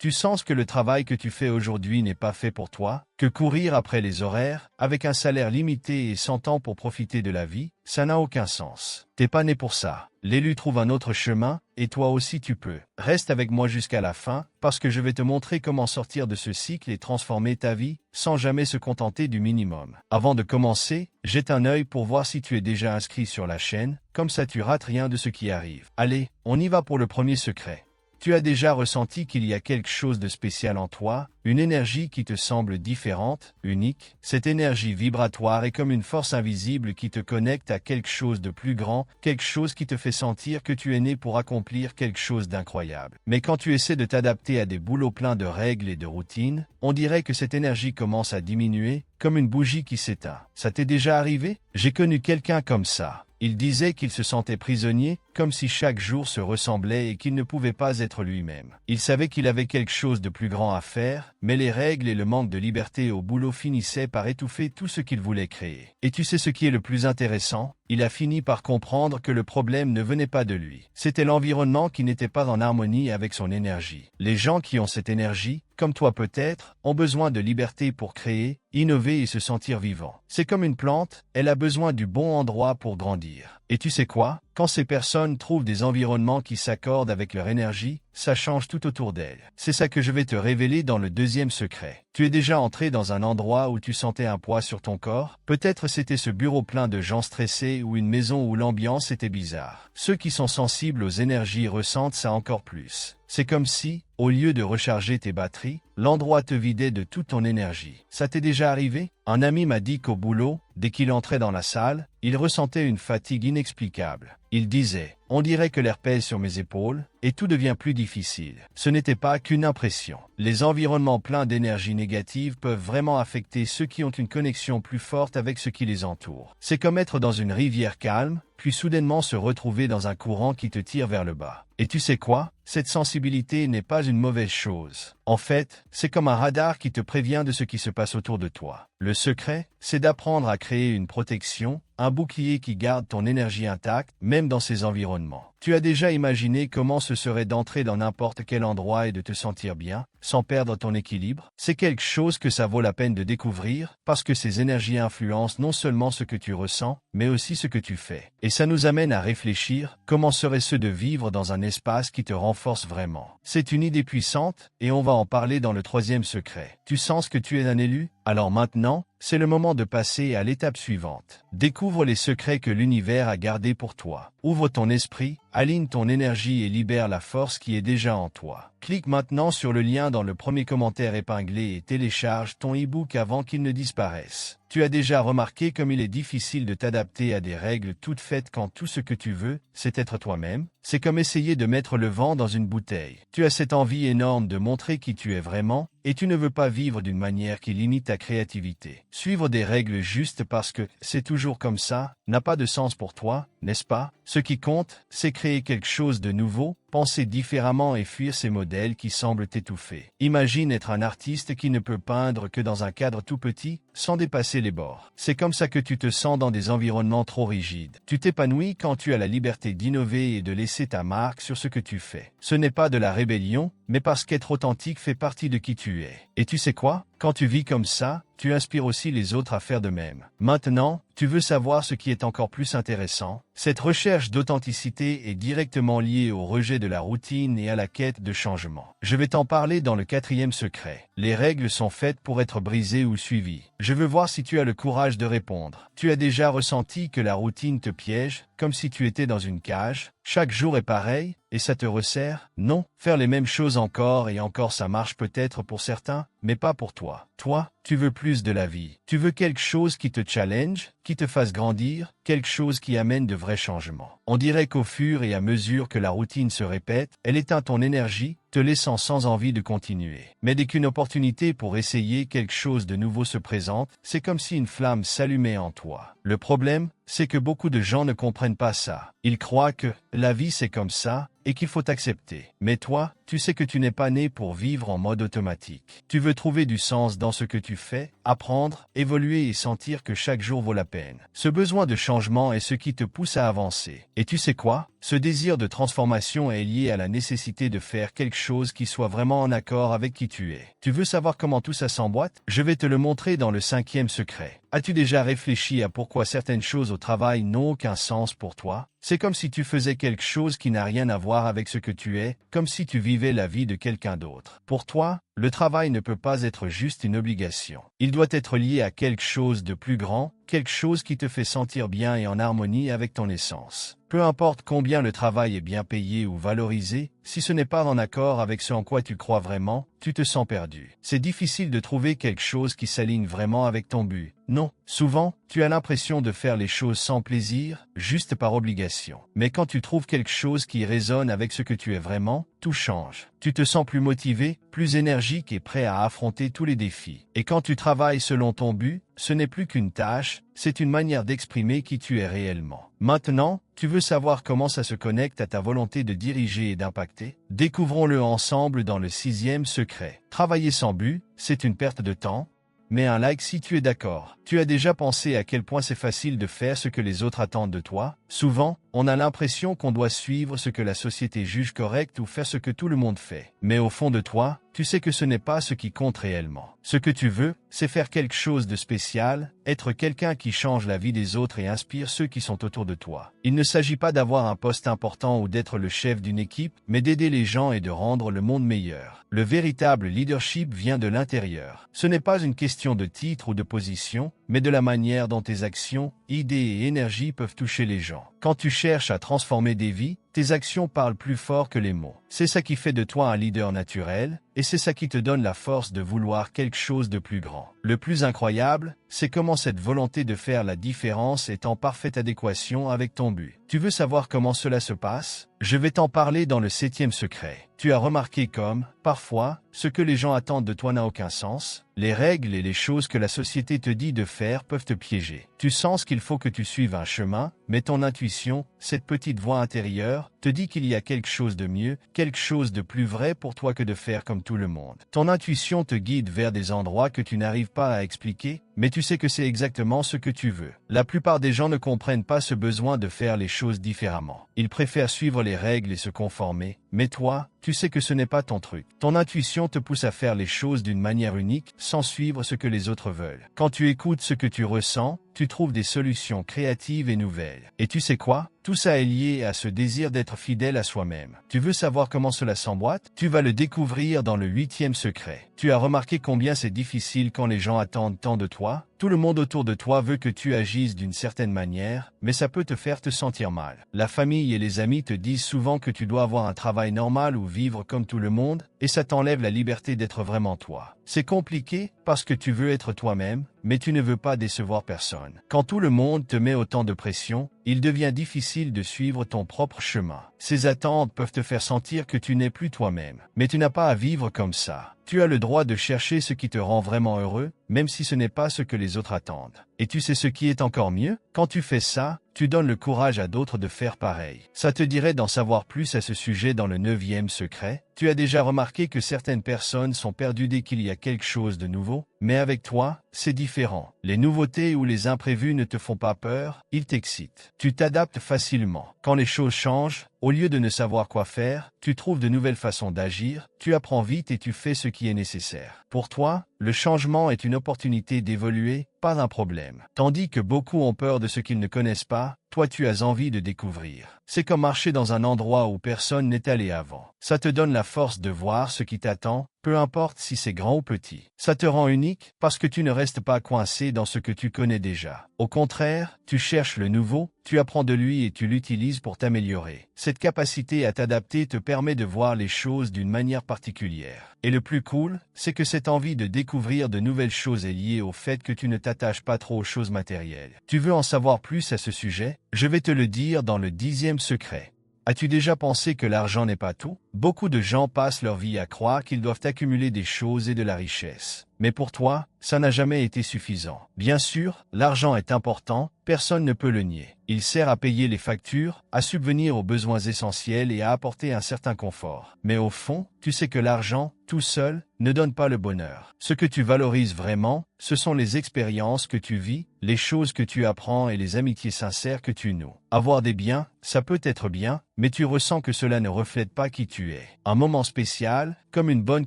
Tu sens que le travail que tu fais aujourd'hui n'est pas fait pour toi, que courir après les horaires, avec un salaire limité et sans temps pour profiter de la vie, ça n'a aucun sens. T'es pas né pour ça. L'élu trouve un autre chemin, et toi aussi tu peux. Reste avec moi jusqu'à la fin, parce que je vais te montrer comment sortir de ce cycle et transformer ta vie, sans jamais se contenter du minimum. Avant de commencer, jette un œil pour voir si tu es déjà inscrit sur la chaîne, comme ça tu rates rien de ce qui arrive. Allez, on y va pour le premier secret. Tu as déjà ressenti qu'il y a quelque chose de spécial en toi, une énergie qui te semble différente, unique. Cette énergie vibratoire est comme une force invisible qui te connecte à quelque chose de plus grand, quelque chose qui te fait sentir que tu es né pour accomplir quelque chose d'incroyable. Mais quand tu essaies de t'adapter à des boulots pleins de règles et de routines, on dirait que cette énergie commence à diminuer, comme une bougie qui s'éteint. Ça t'est déjà arrivé? J'ai connu quelqu'un comme ça. Il disait qu'il se sentait prisonnier, comme si chaque jour se ressemblait et qu'il ne pouvait pas être lui-même. Il savait qu'il avait quelque chose de plus grand à faire, mais les règles et le manque de liberté au boulot finissaient par étouffer tout ce qu'il voulait créer. Et tu sais ce qui est le plus intéressant? Il a fini par comprendre que le problème ne venait pas de lui. C'était l'environnement qui n'était pas en harmonie avec son énergie. Les gens qui ont cette énergie, comme toi peut-être, ont besoin de liberté pour créer, innover et se sentir vivant. C'est comme une plante, elle a besoin du bon endroit pour grandir. Et tu sais quoi? Quand ces personnes trouvent des environnements qui s'accordent avec leur énergie, ça change tout autour d'elles. C'est ça que je vais te révéler dans le deuxième secret. Tu es déjà entré dans un endroit où tu sentais un poids sur ton corps? Peut-être c'était ce bureau plein de gens stressés ou une maison où l'ambiance était bizarre. Ceux qui sont sensibles aux énergies ressentent ça encore plus. C'est comme si, au lieu de recharger tes batteries, l'endroit te vidait de toute ton énergie. Ça t'est déjà arrivé? Un ami m'a dit qu'au boulot, dès qu'il entrait dans la salle, il ressentait une fatigue inexplicable. Il disait « On dirait que l'air pèse sur mes épaules, et tout devient plus difficile. » Ce n'était pas qu'une impression. Les environnements pleins d'énergie négative peuvent vraiment affecter ceux qui ont une connexion plus forte avec ce qui les entoure. C'est comme être dans une rivière calme, puis soudainement se retrouver dans un courant qui te tire vers le bas. Et tu sais quoi? Cette sensibilité n'est pas une mauvaise chose. En fait, c'est comme un radar qui te prévient de ce qui se passe autour de toi. Le secret, c'est d'apprendre à créer une protection, un bouclier qui garde ton énergie intacte, même dans ces environnements. Tu as déjà imaginé comment ce serait d'entrer dans n'importe quel endroit et de te sentir bien, sans perdre ton équilibre? C'est quelque chose que ça vaut la peine de découvrir, parce que ces énergies influencent non seulement ce que tu ressens, mais aussi ce que tu fais. Et ça nous amène à réfléchir, comment serait-ce de vivre dans un espace qui te renforce vraiment? C'est une idée puissante, et on va en parler dans le troisième secret. Tu sens que tu es un élu? Alors maintenant, c'est le moment de passer à l'étape suivante. Découvre les secrets que l'univers a gardés pour toi. Ouvre ton esprit, aligne ton énergie et libère la force qui est déjà en toi. Clique maintenant sur le lien dans le premier commentaire épinglé et télécharge ton e-book avant qu'il ne disparaisse. Tu as déjà remarqué comme il est difficile de t'adapter à des règles toutes faites quand tout ce que tu veux, c'est être toi-même? C'est comme essayer de mettre le vent dans une bouteille. Tu as cette envie énorme de montrer qui tu es vraiment, et tu ne veux pas vivre d'une manière qui limite ta créativité. Suivre des règles justes parce que c'est toujours comme ça n'a pas de sens pour toi, n'est-ce pas? Ce qui compte, c'est créer quelque chose de nouveau, penser différemment et fuir ces modèles qui semblent t'étouffer. Imagine être un artiste qui ne peut peindre que dans un cadre tout petit, sans dépasser les bords. C'est comme ça que tu te sens dans des environnements trop rigides. Tu t'épanouis quand tu as la liberté d'innover et de laisser ta marque sur ce que tu fais. Ce n'est pas de la rébellion, mais parce qu'être authentique fait partie de qui tu es. Et tu sais quoi? Quand tu vis comme ça, tu inspires aussi les autres à faire de même. Maintenant, tu veux savoir ce qui est encore plus intéressant? Cette recherche d'authenticité est directement liée au rejet de la routine et à la quête de changement. Je vais t'en parler dans le quatrième secret. Les règles sont faites pour être brisées ou suivies. Je veux voir si tu as le courage de répondre. Tu as déjà ressenti que la routine te piège, comme si tu étais dans une cage? Chaque jour est pareil, et ça te resserre? Non, faire les mêmes choses encore et encore ça marche peut-être pour certains, mais pas pour toi. Toi, tu veux plus de la vie. Tu veux quelque chose qui te challenge, qui te fasse grandir, quelque chose qui amène de vrais changements. On dirait qu'au fur et à mesure que la routine se répète, elle éteint ton énergie, te laissant sans envie de continuer. Mais dès qu'une opportunité pour essayer quelque chose de nouveau se présente, c'est comme si une flamme s'allumait en toi. Le problème, c'est que beaucoup de gens ne comprennent pas ça. Ils croient que la vie c'est comme ça et qu'il faut accepter. Mais toi, tu sais que tu n'es pas né pour vivre en mode automatique. Tu veux trouver du sens dans ce que tu fais, apprendre, évoluer et sentir que chaque jour vaut la peine. Ce besoin de changement est ce qui te pousse à avancer. Et tu sais quoi? Ce désir de transformation est lié à la nécessité de faire quelque chose qui soit vraiment en accord avec qui tu es. Tu veux savoir comment tout ça s'emboîte? Je vais te le montrer dans le 5e secret. As-tu déjà réfléchi à pourquoi certaines choses au travail n'ont aucun sens pour toi? C'est comme si tu faisais quelque chose qui n'a rien à voir avec ce que tu es, comme si tu vivais la vie de quelqu'un d'autre. Pour toi, le travail ne peut pas être juste une obligation. Il doit être lié à quelque chose de plus grand, quelque chose qui te fait sentir bien et en harmonie avec ton essence. Peu importe combien le travail est bien payé ou valorisé, si ce n'est pas en accord avec ce en quoi tu crois vraiment, tu te sens perdu. C'est difficile de trouver quelque chose qui s'aligne vraiment avec ton but. Non, souvent, tu as l'impression de faire les choses sans plaisir, juste par obligation. Mais quand tu trouves quelque chose qui résonne avec ce que tu es vraiment, tout change. Tu te sens plus motivé, plus énergique et prêt à affronter tous les défis. Et quand tu travailles selon ton but, ce n'est plus qu'une tâche, c'est une manière d'exprimer qui tu es réellement. Maintenant, tu veux savoir comment ça se connecte à ta volonté de diriger et d'impacter? Découvrons-le ensemble dans le 6e secret. Travailler sans but, c'est une perte de temps. Mets un like si tu es d'accord. Tu as déjà pensé à quel point c'est facile de faire ce que les autres attendent de toi? Souvent, on a l'impression qu'on doit suivre ce que la société juge correct ou faire ce que tout le monde fait. Mais au fond de toi, tu sais que ce n'est pas ce qui compte réellement. Ce que tu veux, c'est faire quelque chose de spécial, être quelqu'un qui change la vie des autres et inspire ceux qui sont autour de toi. Il ne s'agit pas d'avoir un poste important ou d'être le chef d'une équipe, mais d'aider les gens et de rendre le monde meilleur. Le véritable leadership vient de l'intérieur. Ce n'est pas une question de titre ou de position, mais de la manière dont tes actions, idées et énergie peuvent toucher les gens. Quand tu cherches à transformer des vies, tes actions parlent plus fort que les mots. C'est ça qui fait de toi un leader naturel, et c'est ça qui te donne la force de vouloir quelque chose de plus grand. Le plus incroyable, c'est comment cette volonté de faire la différence est en parfaite adéquation avec ton but. Tu veux savoir comment cela se passe? Je vais t'en parler dans le 7e secret. Tu as remarqué comme, parfois, ce que les gens attendent de toi n'a aucun sens? Les règles et les choses que la société te dit de faire peuvent te piéger. Tu sens qu'il faut que tu suives un chemin, mais ton intuition, cette petite voix intérieure, te dit qu'il y a quelque chose de mieux, quelque chose de plus vrai pour toi que de faire comme tout le monde. Ton intuition te guide vers des endroits que tu n'arrives pas à expliquer, mais tu sais que c'est exactement ce que tu veux. La plupart des gens ne comprennent pas ce besoin de faire les choses différemment. Ils préfèrent suivre les règles et se conformer, mais toi, tu sais que ce n'est pas ton truc. Ton intuition te pousse à faire les choses d'une manière unique, sans suivre ce que les autres veulent. Quand tu écoutes ce que tu ressens, tu trouves des solutions créatives et nouvelles. Et tu sais quoi? Tout ça est lié à ce désir d'être fidèle à soi-même. Tu veux savoir comment cela s'emboîte? Tu vas le découvrir dans le 8e secret. Tu as remarqué combien c'est difficile quand les gens attendent tant de toi? Tout le monde autour de toi veut que tu agisses d'une certaine manière, mais ça peut te faire te sentir mal. La famille et les amis te disent souvent que tu dois avoir un travail normal ou vivre comme tout le monde, et ça t'enlève la liberté d'être vraiment toi. C'est compliqué parce que tu veux être toi-même, mais tu ne veux pas décevoir personne. Quand tout le monde te met autant de pression, il devient difficile de suivre ton propre chemin. Ces attentes peuvent te faire sentir que tu n'es plus toi-même. Mais tu n'as pas à vivre comme ça. Tu as le droit de chercher ce qui te rend vraiment heureux, même si ce n'est pas ce que les autres attendent. Et tu sais ce qui est encore mieux? Quand tu fais ça, tu donnes le courage à d'autres de faire pareil. Ça te dirait d'en savoir plus à ce sujet dans le 9e secret? Tu as déjà remarqué que certaines personnes sont perdues dès qu'il y a quelque chose de nouveau? Mais avec toi, c'est différent. Les nouveautés ou les imprévus ne te font pas peur, ils t'excitent. Tu t'adaptes facilement. Quand les choses changent, au lieu de ne savoir quoi faire, tu trouves de nouvelles façons d'agir, tu apprends vite et tu fais ce qui est nécessaire. Pour toi, le changement est une opportunité d'évoluer, pas un problème. Tandis que beaucoup ont peur de ce qu'ils ne connaissent pas, toi tu as envie de découvrir. C'est comme marcher dans un endroit où personne n'est allé avant. Ça te donne la force de voir ce qui t'attend, peu importe si c'est grand ou petit. Ça te rend unique parce que tu ne restes pas coincé dans ce que tu connais déjà. Au contraire, tu cherches le nouveau, tu apprends de lui et tu l'utilises pour t'améliorer. Cette capacité à t'adapter te permet de voir les choses d'une manière particulière. Et le plus cool, c'est que cette envie de découvrir de nouvelles choses est liée au fait que tu ne t'attaches pas trop aux choses matérielles. Tu veux en savoir plus à ce sujet? Je vais te le dire dans le 10e secret. As-tu déjà pensé que l'argent n'est pas tout? Beaucoup de gens passent leur vie à croire qu'ils doivent accumuler des choses et de la richesse. Mais pour toi, ça n'a jamais été suffisant. Bien sûr, l'argent est important, personne ne peut le nier. Il sert à payer les factures, à subvenir aux besoins essentiels et à apporter un certain confort. Mais au fond, tu sais que l'argent, tout seul, ne donne pas le bonheur. Ce que tu valorises vraiment, ce sont les expériences que tu vis, les choses que tu apprends et les amitiés sincères que tu noues. Avoir des biens, ça peut être bien, mais tu ressens que cela ne reflète pas qui tu es. Un moment spécial, comme une bonne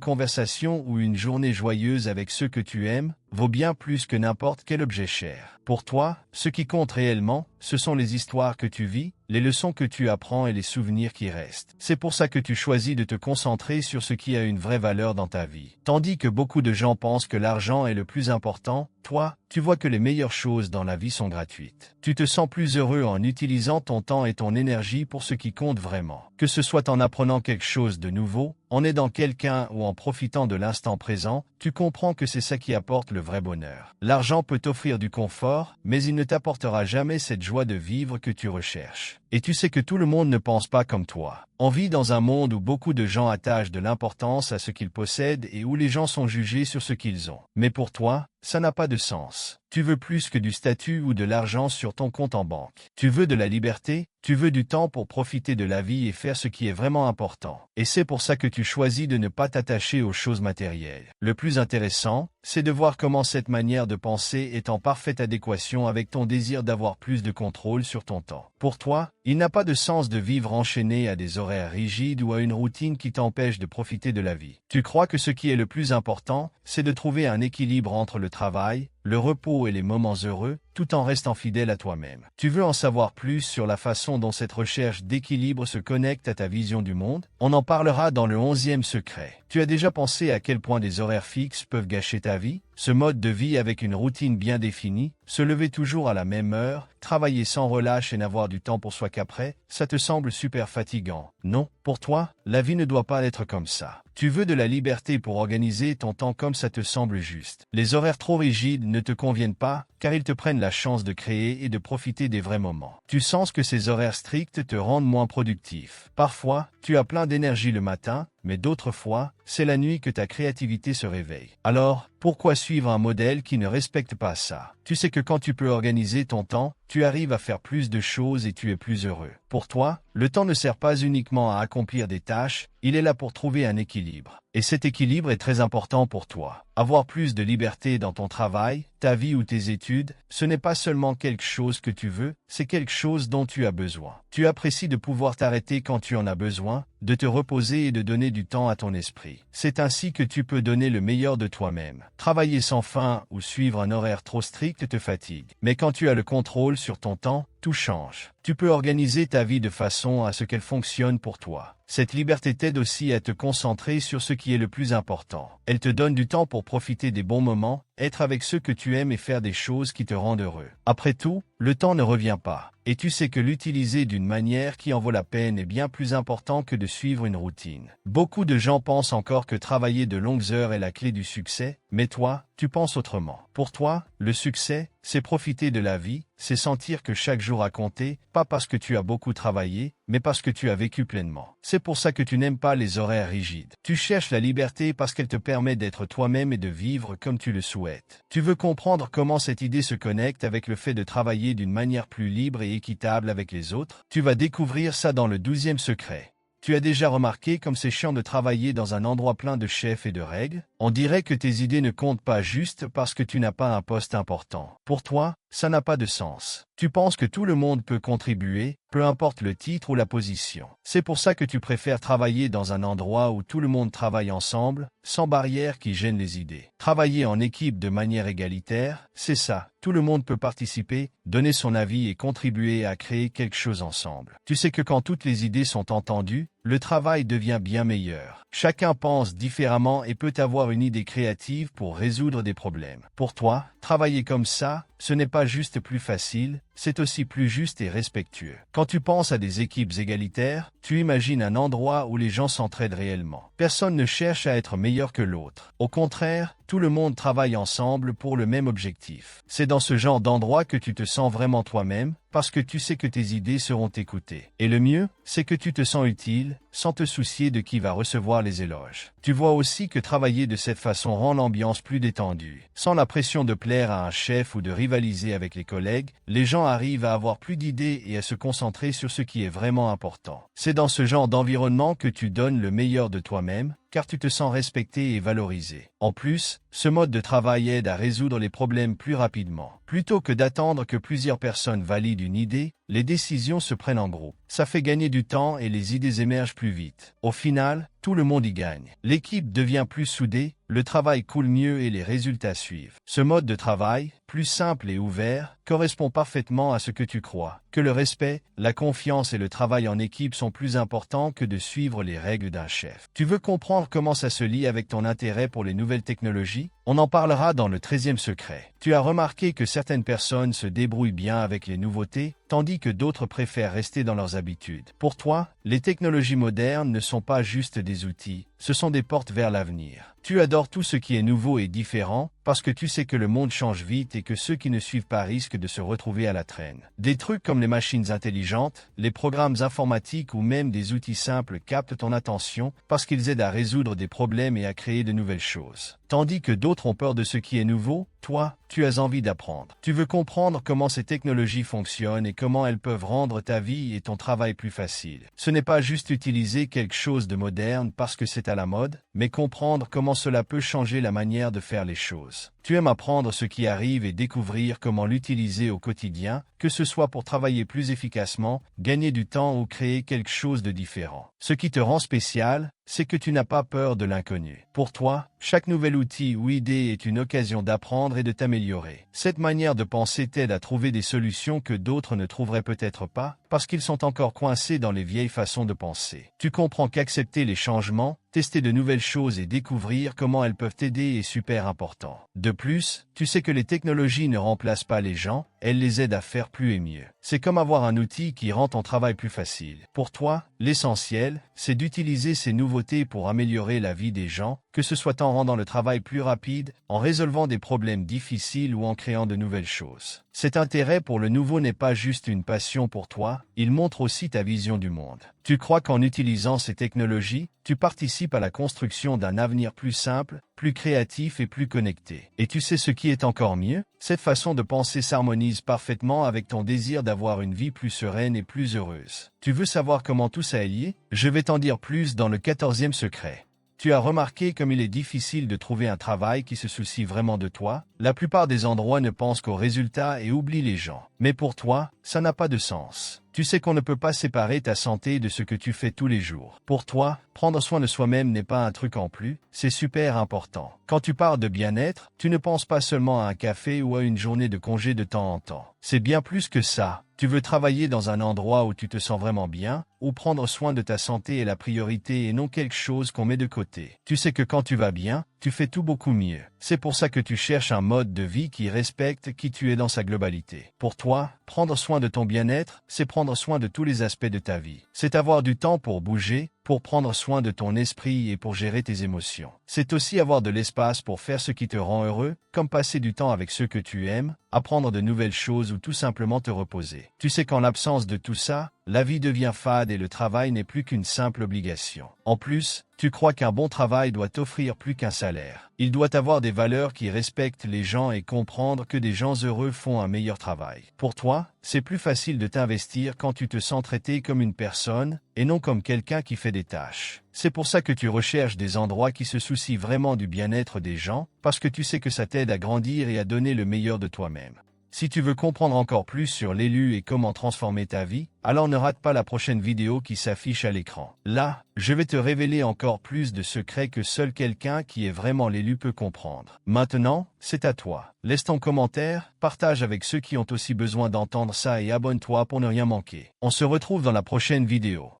conversation ou une journée joyeuse avec ceux que tu aimes, vaut bien plus que n'importe quel objet cher. Pour toi, ce qui compte réellement, ce sont les histoires que tu vis, les leçons que tu apprends et les souvenirs qui restent. C'est pour ça que tu choisis de te concentrer sur ce qui a une vraie valeur dans ta vie. Tandis que beaucoup de gens pensent que l'argent est le plus important, toi, tu vois que les meilleures choses dans la vie sont gratuites. Tu te sens plus heureux en utilisant ton temps et ton énergie pour ce qui compte vraiment. Que ce soit en apprenant quelque chose de nouveau, en aidant quelqu'un ou en profitant de l'instant présent, tu comprends que c'est ça qui apporte le vrai bonheur. L'argent peut t'offrir du confort, mais il ne t'apportera jamais cette joie de vivre que tu recherches. Et tu sais que tout le monde ne pense pas comme toi. On vit dans un monde où beaucoup de gens attachent de l'importance à ce qu'ils possèdent et où les gens sont jugés sur ce qu'ils ont. Mais pour toi, ça n'a pas de sens. Tu veux plus que du statut ou de l'argent sur ton compte en banque. Tu veux de la liberté, tu veux du temps pour profiter de la vie et faire ce qui est vraiment important. Et c'est pour ça que tu choisis de ne pas t'attacher aux choses matérielles. Le plus intéressant, c'est de voir comment cette manière de penser est en parfaite adéquation avec ton désir d'avoir plus de contrôle sur ton temps. Pour toi, il n'a pas de sens de vivre enchaîné à des horaires rigides ou à une routine qui t'empêche de profiter de la vie. Tu crois que ce qui est le plus important, c'est de trouver un équilibre entre le travail, le repos et les moments heureux, tout en restant fidèle à toi-même. Tu veux en savoir plus sur la façon dont cette recherche d'équilibre se connecte à ta vision du monde? On en parlera dans le 11e secret. Tu as déjà pensé à quel point des horaires fixes peuvent gâcher ta vie? Ce mode de vie avec une routine bien définie, se lever toujours à la même heure, travailler sans relâche et n'avoir du temps pour soi qu'après, ça te semble super fatigant. Non, pour toi, la vie ne doit pas être comme ça. Tu veux de la liberté pour organiser ton temps comme ça te semble juste. Les horaires trop rigides ne te conviennent pas, car ils te prennent la chance de créer et de profiter des vrais moments. Tu sens que ces horaires stricts te rendent moins productif. Parfois, tu as plein d'énergie le matin, mais d'autres fois, c'est la nuit que ta créativité se réveille. Alors, pourquoi suivre un modèle qui ne respecte pas ça? Tu sais que quand tu peux organiser ton temps, tu arrives à faire plus de choses et tu es plus heureux. Pour toi, le temps ne sert pas uniquement à accomplir des tâches, il est là pour trouver un équilibre. Et cet équilibre est très important pour toi. Avoir plus de liberté dans ton travail, ta vie ou tes études, ce n'est pas seulement quelque chose que tu veux, c'est quelque chose dont tu as besoin. Tu apprécies de pouvoir t'arrêter quand tu en as besoin, de te reposer et de donner du temps à ton esprit. C'est ainsi que tu peux donner le meilleur de toi-même. Travailler sans fin ou suivre un horaire trop strict te fatigue. Mais quand tu as le contrôle sur ton temps, tout change. Tu peux organiser ta vie de façon à ce qu'elle fonctionne pour toi. Cette liberté t'aide aussi à te concentrer sur ce qui est le plus important. Elle te donne du temps pour profiter des bons moments, être avec ceux que tu aimes et faire des choses qui te rendent heureux. Après tout, le temps ne revient pas. Et tu sais que l'utiliser d'une manière qui en vaut la peine est bien plus important que de suivre une routine. Beaucoup de gens pensent encore que travailler de longues heures est la clé du succès, mais toi, tu penses autrement. Pour toi, le succès, c'est profiter de la vie, c'est sentir que chaque jour a compté, pas parce que tu as beaucoup travaillé, mais parce que tu as vécu pleinement. C'est pour ça que tu n'aimes pas les horaires rigides. Tu cherches la liberté parce qu'elle te permet d'être toi-même et de vivre comme tu le souhaites. Tu veux comprendre comment cette idée se connecte avec le fait de travailler d'une manière plus libre et équitable avec les autres? Tu vas découvrir ça dans le 12e secret. Tu as déjà remarqué comme c'est chiant de travailler dans un endroit plein de chefs et de règles? On dirait que tes idées ne comptent pas juste parce que tu n'as pas un poste important. Pour toi, ça n'a pas de sens. Tu penses que tout le monde peut contribuer, peu importe le titre ou la position. C'est pour ça que tu préfères travailler dans un endroit où tout le monde travaille ensemble, sans barrières qui gênent les idées. Travailler en équipe de manière égalitaire, c'est ça. Tout le monde peut participer, donner son avis et contribuer à créer quelque chose ensemble. Tu sais que quand toutes les idées sont entendues, le travail devient bien meilleur. Chacun pense différemment et peut avoir une idée créative pour résoudre des problèmes. Pour toi, travailler comme ça, ce n'est pas juste plus facile, c'est aussi plus juste et respectueux. Quand tu penses à des équipes égalitaires, tu imagines un endroit où les gens s'entraident réellement. Personne ne cherche à être meilleur que l'autre. Au contraire, tout le monde travaille ensemble pour le même objectif. C'est dans ce genre d'endroit que tu te sens vraiment toi-même, parce que tu sais que tes idées seront écoutées. Et le mieux, c'est que tu te sens utile, sans te soucier de qui va recevoir les éloges. Tu vois aussi que travailler de cette façon rend l'ambiance plus détendue. Sans la pression de plaire à un chef ou de rivaliser avec les collègues, les gens arrivent à avoir plus d'idées et à se concentrer sur ce qui est vraiment important. C'est dans ce genre d'environnement que tu donnes le meilleur de toi-même, car tu te sens respecté et valorisé. En plus, ce mode de travail aide à résoudre les problèmes plus rapidement. Plutôt que d'attendre que plusieurs personnes valident une idée, les décisions se prennent en groupe. Ça fait gagner du temps et les idées émergent plus vite. Au final, tout le monde y gagne. L'équipe devient plus soudée, le travail coule mieux et les résultats suivent. Ce mode de travail, plus simple et ouvert, correspond parfaitement à ce que tu crois, que le respect, la confiance et le travail en équipe sont plus importants que de suivre les règles d'un chef. Tu veux comprendre comment ça se lie avec ton intérêt pour les nouvelles technologies? On en parlera dans le 13e secret. Tu as remarqué que certaines personnes se débrouillent bien avec les nouveautés, tandis que d'autres préfèrent rester dans leurs habitudes. Pour toi, les technologies modernes ne sont pas juste des outils, ce sont des portes vers l'avenir. Tu adores tout ce qui est nouveau et différent, parce que tu sais que le monde change vite et que ceux qui ne suivent pas risquent de se retrouver à la traîne. Des trucs comme les machines intelligentes, les programmes informatiques ou même des outils simples captent ton attention parce qu'ils aident à résoudre des problèmes et à créer de nouvelles choses. Tandis que d'autres ont peur de ce qui est nouveau, toi, tu as envie d'apprendre. Tu veux comprendre comment ces technologies fonctionnent et comment elles peuvent rendre ta vie et ton travail plus facile. Ce n'est pas juste utiliser quelque chose de moderne parce que c'est à la mode, mais comprendre comment cela peut changer la manière de faire les choses. Tu aimes apprendre ce qui arrive et découvrir comment l'utiliser au quotidien, que ce soit pour travailler plus efficacement, gagner du temps ou créer quelque chose de différent. Ce qui te rend spécial, c'est que tu n'as pas peur de l'inconnu. Pour toi, chaque nouvel outil ou idée est une occasion d'apprendre et de t'améliorer. Cette manière de penser t'aide à trouver des solutions que d'autres ne trouveraient peut-être pas, parce qu'ils sont encore coincés dans les vieilles façons de penser. Tu comprends qu'accepter les changements, tester de nouvelles choses et découvrir comment elles peuvent t'aider est super important. De plus, tu sais que les technologies ne remplacent pas les gens, elles les aident à faire plus et mieux. C'est comme avoir un outil qui rend ton travail plus facile. Pour toi, l'essentiel, c'est d'utiliser ces nouveautés pour améliorer la vie des gens, que ce soit en rendant le travail plus rapide, en résolvant des problèmes difficiles ou en créant de nouvelles choses. Cet intérêt pour le nouveau n'est pas juste une passion pour toi, il montre aussi ta vision du monde. Tu crois qu'en utilisant ces technologies, tu participes à la construction d'un avenir plus simple, plus créatif et plus connecté. Et tu sais ce qui est encore mieux? Cette façon de penser s'harmonise parfaitement avec ton désir d'avoir une vie plus sereine et plus heureuse. Tu veux savoir comment tout ça est lié? Je vais t'en dire plus dans le 14e secret. Tu as remarqué comme il est difficile de trouver un travail qui se soucie vraiment de toi? La plupart des endroits ne pensent qu'aux résultats et oublient les gens. Mais pour toi, ça n'a pas de sens. Tu sais qu'on ne peut pas séparer ta santé de ce que tu fais tous les jours. Pour toi, prendre soin de soi-même n'est pas un truc en plus, c'est super important. Quand tu parles de bien-être, tu ne penses pas seulement à un café ou à une journée de congé de temps en temps. C'est bien plus que ça. Tu veux travailler dans un endroit où tu te sens vraiment bien, où prendre soin de ta santé est la priorité et non quelque chose qu'on met de côté. Tu sais que quand tu vas bien, tu fais tout beaucoup mieux. C'est pour ça que tu cherches un mode de vie qui respecte qui tu es dans sa globalité. Pour toi, prendre soin de ton bien-être, c'est prendre soin de tous les aspects de ta vie. C'est avoir du temps pour bouger, pour prendre soin de ton esprit et pour gérer tes émotions. C'est aussi avoir de l'espace pour faire ce qui te rend heureux, comme passer du temps avec ceux que tu aimes, apprendre de nouvelles choses ou tout simplement te reposer. Tu sais qu'en l'absence de tout ça, la vie devient fade et le travail n'est plus qu'une simple obligation. En plus, tu crois qu'un bon travail doit t'offrir plus qu'un salaire. Il doit avoir des valeurs qui respectent les gens et comprendre que des gens heureux font un meilleur travail. Pour toi, c'est plus facile de t'investir quand tu te sens traité comme une personne et non comme quelqu'un qui fait des tâches. C'est pour ça que tu recherches des endroits qui se soucient vraiment du bien-être des gens, parce que tu sais que ça t'aide à grandir et à donner le meilleur de toi-même. Si tu veux comprendre encore plus sur l'élu et comment transformer ta vie, alors ne rate pas la prochaine vidéo qui s'affiche à l'écran. Là, je vais te révéler encore plus de secrets que seul quelqu'un qui est vraiment l'élu peut comprendre. Maintenant, c'est à toi. Laisse ton commentaire, partage avec ceux qui ont aussi besoin d'entendre ça et abonne-toi pour ne rien manquer. On se retrouve dans la prochaine vidéo.